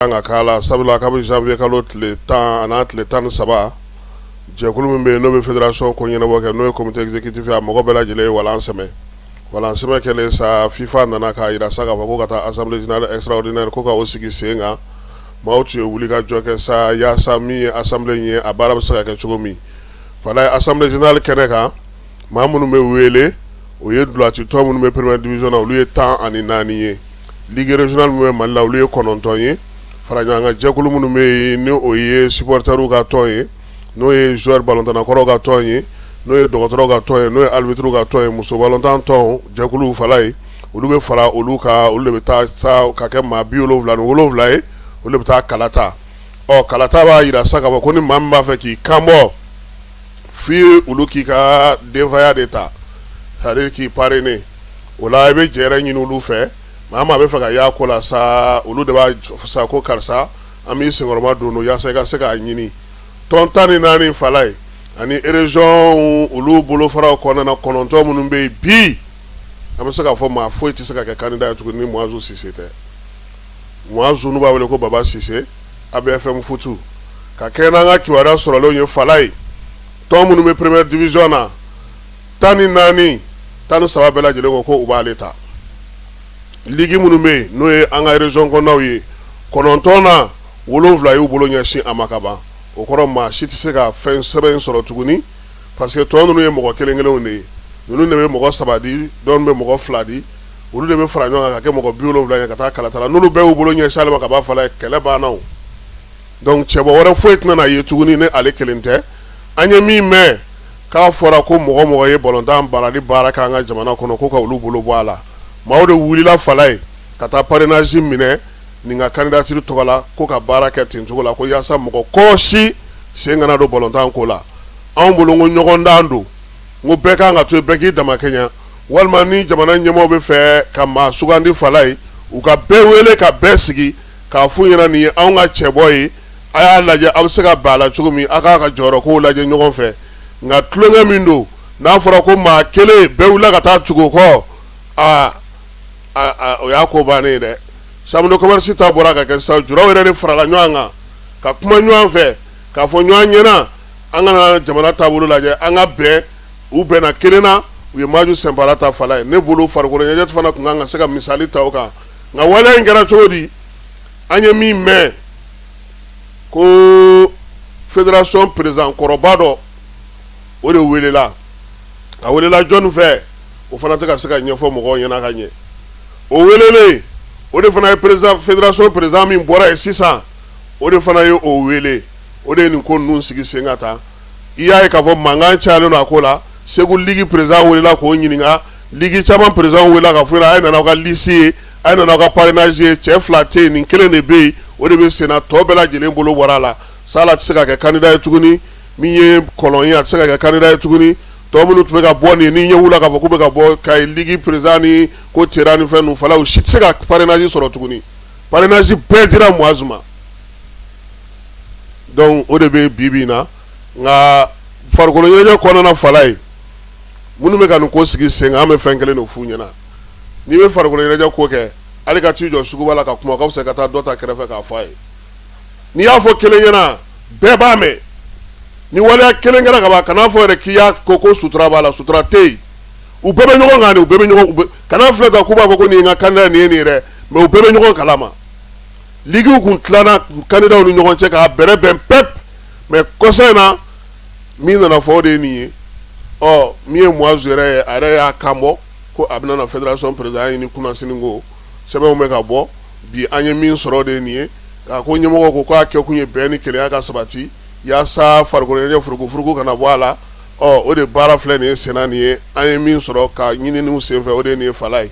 Nga kala sabula kabi janvier kalo tile 10 ana tile 17 jɛkulu min bɛ n'o bɛ fédération ko ɲɛnabɔ kɛ n'o ye comité exécutif a mɔgɔ bɛɛ lajɛlen ye walan sɛmɛ kɛlen sa FIFA nana k'a yira sa k'a fɔ ko ka taa assemblée générale extraordinaire ko ka o sigi sen kan maaw tun ye wuli ka jɔ kɛ sa yaasa min ye assemblée in ye a baara bɛ se ka kɛ cogo min fana ye assemblée générale kɛnɛ kan maa minnu bɛ wele o ye dulatitɔ minnu bɛ première division na olu ye 14 ye ligue régionale min bɛ Mali la olu ye 9 ye fara ɲɔgɔn kan jɛkulu minnu bɛ yen ni o ye supporteriw ka tɔn ye n'o ye joueur ballontanakɔrɔw ka tɔn ye n'o ye dɔgɔtɔrɔw ka tɔn ye n'o ye arbitre ka tɔn ye muso ballontan tɔn jɛkuluw fala ye olu bɛ fara olu ka olu de bɛ taa sa ka kɛ maa 77 ye olu de bɛ taa kalata kalata b'a yira sa k'a fɔ ko ni maa min b'a fɛ k'i kanbɔ f'i olu k'i ka denfaya de ta c'est-à-dire k'i parrainer o la i bɛ jɛrɛ ɲini olu fɛ maa bɛ fɛ ka y'a ko la sa olu de b'a sa ko karisa an b'i senkɔrɔma don o yaasa i ka se k'a ɲini tɔn 14 fala ye ani région olu bolofaraw kɔnɔna 9 minnu bɛ yen bi an bɛ se k'a fɔ maa foyi tɛ se ka kɛ candidat ye tuguni ni Muazu Sise tɛ Muazu n'u b'a wele ko Baba Sise ABFM Futu ka kɛ n'an ka kibaruya sɔrɔlenw ye fala ye tɔn minnu bɛ première division na 14 13 bɛɛ lajɛlen ko u b'ale ta ligue minnu bɛ yen n'o ye an ka région kɔnɔnaw ye 9 na 7 y'u bolo ɲɛsin a ma ka ban o kɔrɔ maa si tɛ se ka fɛn sɛbɛn sɔrɔ tuguni parce que tɔn ninnu ye mɔgɔ kelen kelenw de ye ninnu de bɛ mɔgɔ 3 di dɔw bɛ mɔgɔ 2 di olu de bɛ fara ɲɔgɔn kan ka kɛ mɔgɔ 70 ye ka taa kalata la n'olu bɛɛ y'u bolo ɲɛsin ale ma ka ban fala ye kɛlɛ banna o donc cɛbɔ wɛrɛ foyi tɛna na ye tuguni ni ale kelen tɛ an ye min mɛn k'a fɔra ko mɔgɔ ye ballontan baarali baara k'an ka jamana kɔnɔ ko ka olu bolo bɔ a la maaw de wulila fala ye ka taa parrainage minɛ nin ka candidature tɔgɔ la ko ka baara kɛ ten cogo la ko yaasa mɔgɔ kɔsi sen kana don ballontan ko la anw bolo ko ɲɔgɔn dan don ngo bɛɛ kan ka to yen bɛɛ k'i dama kɛɲɛ walima ni jamana ɲɛmɔgɔ bɛ fɛ ka maa sugandi fala ye u ka bɛɛ wele ka bɛɛ sigi k'a f'u ɲɛna nin ye anw ka cɛbɔ ye a y'a lajɛ a bɛ se ka bɛn a la cogo min a k'a ka jɔyɔrɔ kow lajɛ ɲɔgɔn fɛ nka tulonkɛ min don n'a fɔra ko maa kelen bɛɛ wulila ka taa tugu o kɔ o y'a ko bannen ye dɛ chambre de commerce ta bɔra ka kɛ sisan juraw yɛrɛ de farala ɲɔgɔn kan ka kuma ɲɔgɔn fɛ k'a fɔ ɲɔgɔn ɲɛna an kana jamana taabolo lajɛ an ka bɛn u bɛnna kelen na u ye Maju Sɛnpara ta fala ye ne bolo farikolo ɲɛnajɛ fana tun kan ka se ka misali ta o kan nka waleya in kɛra cogo di an ye min mɛn ko fédération président kɔrɔba dɔ o de welela a welela jɔnni fɛ o fana tɛ ka se ka ɲɛfɔ mɔgɔw ɲɛna ka ɲɛ o welelen o de fana ye président fédération président min bɔra ye sisan o de fana ye o wele o de ye nin ko ninnu sigi sen ka taa i y'a ye k'a fɔ mankan cayalen don a ko la Segu ligue président welela k'o ɲininka ligue caman président welela ka fɔ yen a ye nana aw ka liste ye a ye nana aw ka parrainage ye cɛ 2 tɛ yen nin kelen de bɛ yen o de bɛ sen na tɔ bɛɛ lajɛlen bolo bɔra a la sala tɛ se ka kɛ candidat ye tuguni min ye kɔlɔn ye a tɛ se ka kɛ candidat ye tuguni tɔ minnu tun bɛ ka bɔ nin ni ɲɛ wula k'a fɔ k'u bɛ ka bɔ ka ligue président ni ko cɛra ni fɛn ninnu fala u si tɛ se ka parrainage sɔrɔ tuguni parrainage bɛɛ dira Muazu ma donc o de bɛ bi na nka farikolo ɲɛnajɛ kɔnɔna fala ye minnu bɛ ka nin ko sigi sen kan an bɛ fɛn kelen de f'u ɲɛna n'i bɛ farikolo ɲɛnajɛ ko kɛ hali ka t'i jɔ suguba la ka kuma ka fisa ka taa dɔ ta kɛrɛfɛ k'a fɔ a ye n'i y'a fɔ kelen ɲɛna bɛɛ b'a mɛn ni waleya kelen kɛra ka ban kana fɔ yɛrɛ k'i y'a ko sutura b'a la sutura tɛ yen u bɛɛ bɛ ɲɔgɔn kan de u bɛɛ bɛ ɲɔgɔn kana filɛ ta k'u b'a fɔ ko nin ye n ka candidat nin ye nin ye dɛ mais u bɛɛ bɛ ɲɔgɔn kalama ligue kun tilana candidat ni ɲɔgɔn cɛ k'a bɛrɛ bɛn pep mais kɔsa in na min nana fɔ o de ye nin ye min ye Muazu yɛrɛ ye a yɛrɛ y'a kanbɔ ko a bɛna na fédération président ɲini kunnasini ko sɛbɛnw bɛ ka bɔ bi an ye min sɔrɔ o de ye nin ye k'a ko ɲɛmɔgɔ ko k'a kɛ kun ye bɛn ni kelenya ka sabati yaasa farikolo ɲɛnajɛ furugufurugu kana bɔ a la o de baara filɛ nin ye senna nin ye an ye min sɔrɔ ka ɲininiw senfɛ o de ye nin ye fala ye